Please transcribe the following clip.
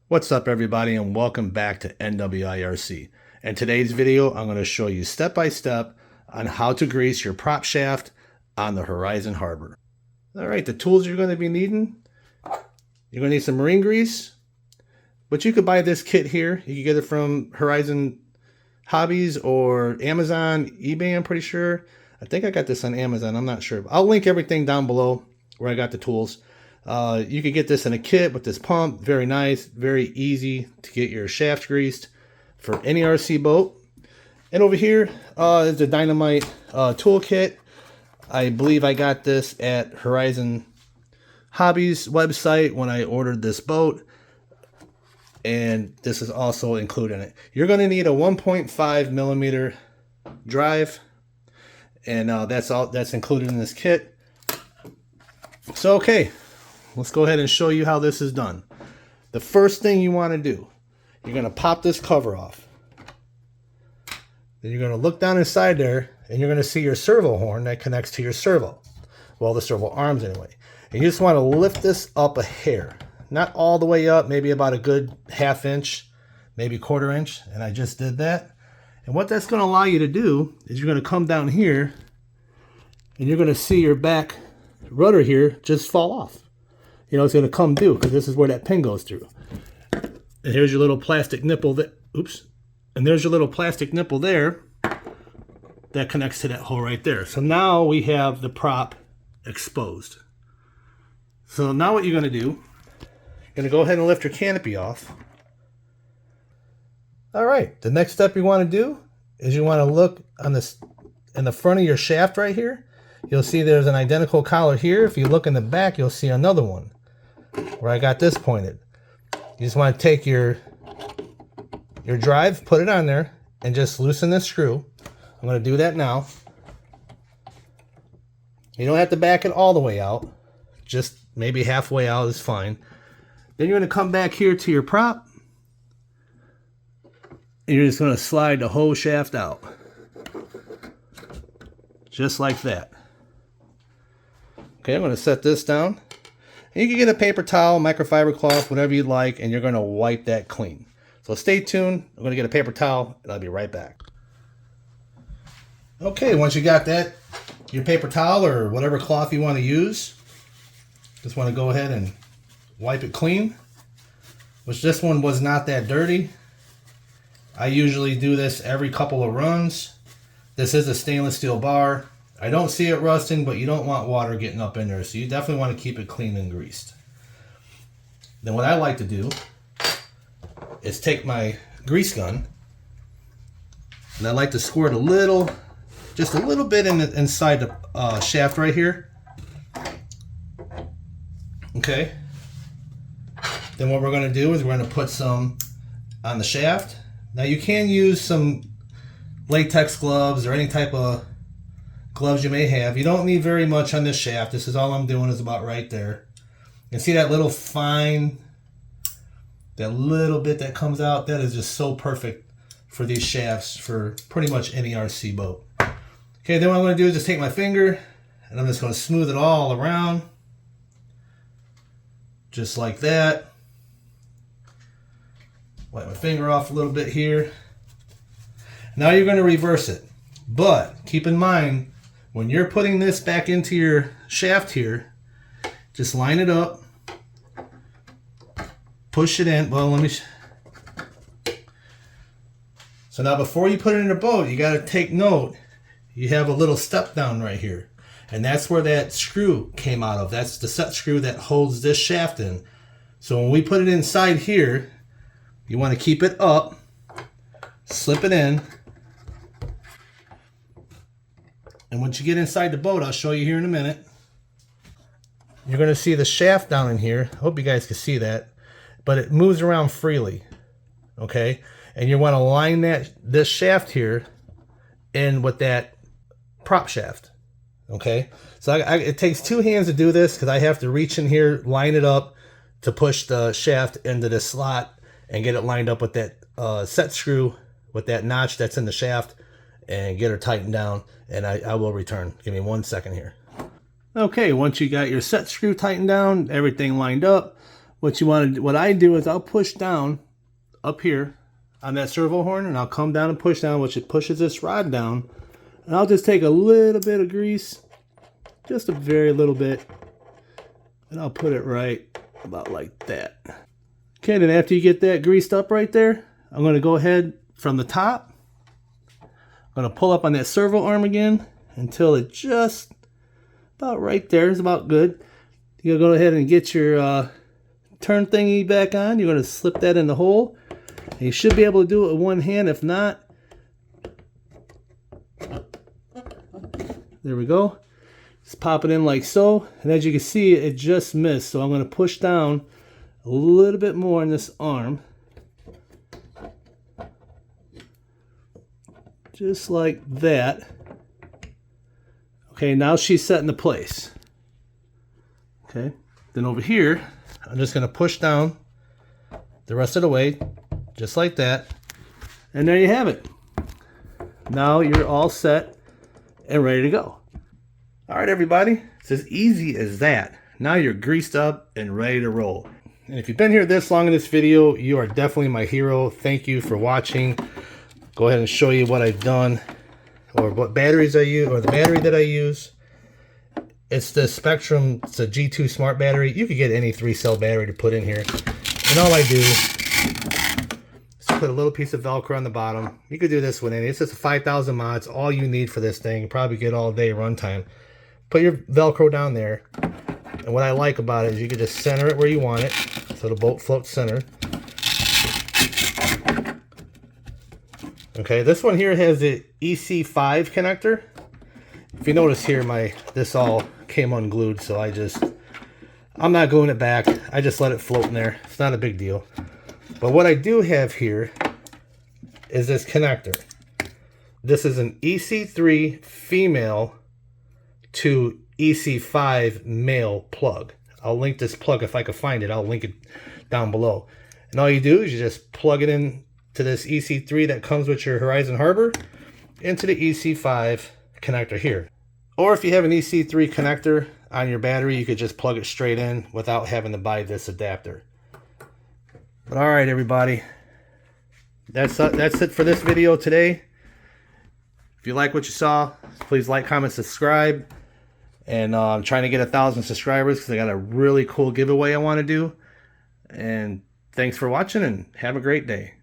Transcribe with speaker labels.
Speaker 1: What's up everybody, and welcome back to NWI RC. In today's video, I'm going to show you step by step on how to grease your prop shaft on the Horizon Harbor. Alright, the tools you're going to be needing. You're going to need some marine grease, but you could buy this kit here. You can get it from Horizon Hobbies or Amazon, eBay, I'm pretty sure. I think I got this on Amazon, I'm not sure. I'll link everything down below where I got the tools. You can get this in a kit with this pump. Very nice, very easy to get your shaft greased for any RC boat. And over here is the Dynamite toolkit. I believe I got this at Horizon Hobbies website when I ordered this boat. And this is also included in it. You're going to need a 1.5 millimeter drive. And that's included in this kit. So, okay. Let's go ahead and show you how this is done. The first thing you want to do, you're going to pop this cover off. Then you're going to look down inside there, and you're going to see your servo horn that connects to your servo. Well, the servo arms anyway. And you just want to lift this up a hair. Not all the way up, maybe about a good ½ inch, maybe ½ inch. And I just did that. And what that's going to allow you to do is you're going to come down here, and you're going to see your back rudder here just fall off. You know, it's going to come through because this is where that pin goes through. And here's your little plastic nipple that, oops. And there's your little plastic nipple there that connects to that hole right there. So now we have the prop exposed. So now what you're going to do, you're going to go ahead and lift your canopy off. All right. The next step you want to do is you want to look on this in the front of your shaft right here. You'll see there's an identical collar here. If you look in the back, you'll see another one where I got this pointed. You just want to take your drive, put it on there, and just loosen this screw. I'm going to do that now. You don't have to back it all the way out. Just maybe halfway out is fine. Then you're going to come back here to your prop. And you're just going to slide the whole shaft out. Just like that. Okay, I'm going to set this down. And you can get a paper towel, microfiber cloth, whatever you'd like, and you're going to wipe that clean. So stay tuned. I'm going to get a paper towel, and I'll be right back. Okay, once you got that, your paper towel or whatever cloth you want to use, just want to go ahead and wipe it clean, which this one was not that dirty. I usually do this every couple of runs. This is a stainless steel bar. I don't see it rusting, but you don't want water getting up in there, so you definitely want to keep it clean and greased. Then what I like to do is take my grease gun, and I like to squirt a little, just a little bit inside the shaft right here. Okay. Then what we're going to do is we're going to put some on the shaft. Now you can use some latex gloves or any type of gloves you may have. You don't need very much on this shaft. This is all I'm doing is about right there. You can see that little fine, that little bit that comes out. That is just so perfect for these shafts for pretty much any RC boat. Okay, then what I'm going to do is just take my finger and I'm just going to smooth it all around. Just like that. Wipe my finger off a little bit here. Now you're going to reverse it. But keep in mind, when you're putting this back into your shaft here, just line it up, push it in. Well, So now before you put it in a boat, you got to take note, you have a little step down right here. And that's where that screw came out of. That's the set screw that holds this shaft in. So when we put it inside here, you want to keep it up, slip it in. And once you get inside the boat, I'll show you here in a minute. You're going to see the shaft down in here. I hope you guys can see that. But it moves around freely. Okay? And you want to line this shaft here in with that prop shaft. Okay? So it takes two hands to do this because I have to reach in here, line it up to push the shaft into this slot and get it lined up with that set screw with that notch that's in the shaft and get her tightened down. And I will return. Give me 1 second here. Okay, once you got your set screw tightened down, everything lined up, what I do is I'll push down up here on that servo horn, and I'll come down and push down, which it pushes this rod down. And I'll just take a little bit of grease, just a very little bit, and I'll put it right about like that. Okay, then after you get that greased up right there, I'm going to go ahead from the top. I'm going to pull up on that servo arm again until it just about right there is about good. You're going to go ahead and get your turn thingy back on. You're going to slip that in the hole. And you should be able to do it with one hand. If not, there we go. Just pop it in like so. And as you can see, it just missed. So I'm going to push down a little bit more in this arm. Just like that. Okay, now she's set into place. Okay, then over here, I'm just going to push down the rest of the way, just like that. And there you have it. Now you're all set and ready to go. All right, everybody, it's as easy as that. Now you're greased up and ready to roll. And if you've been here this long in this video, you are definitely my hero. Thank you for watching. Go ahead and show you what I've done, or what batteries I use, or the battery that I use. It's the Spectrum, it's a G2 Smart battery. You could get any 3-cell battery to put in here. And all I do is put a little piece of Velcro on the bottom. You could do this with any. It's just 5,000 mods. All you need for this thing. You probably get all day runtime. Put your Velcro down there. And what I like about it is you can just center it where you want it. So the bolt floats center. Okay, this one here has the EC5 connector. If you notice here, this all came unglued, so I'm not gluing it back. I just let it float in there. It's not a big deal. But what I do have here is this connector. This is an EC3 female to EC5 male plug. I'll link this plug if I can find it. I'll link it down below. And all you do is you just plug it in to this EC3 that comes with your Horizon Harbor into the EC5 connector here. Or if you have an EC3 connector on your battery, you could just plug it straight in without having to buy this adapter. But all right, everybody, that's it for this video today. If you like what you saw, please like, comment, subscribe. And I'm trying to get 1,000 subscribers because I got a really cool giveaway I want to do. And thanks for watching, and have a great day.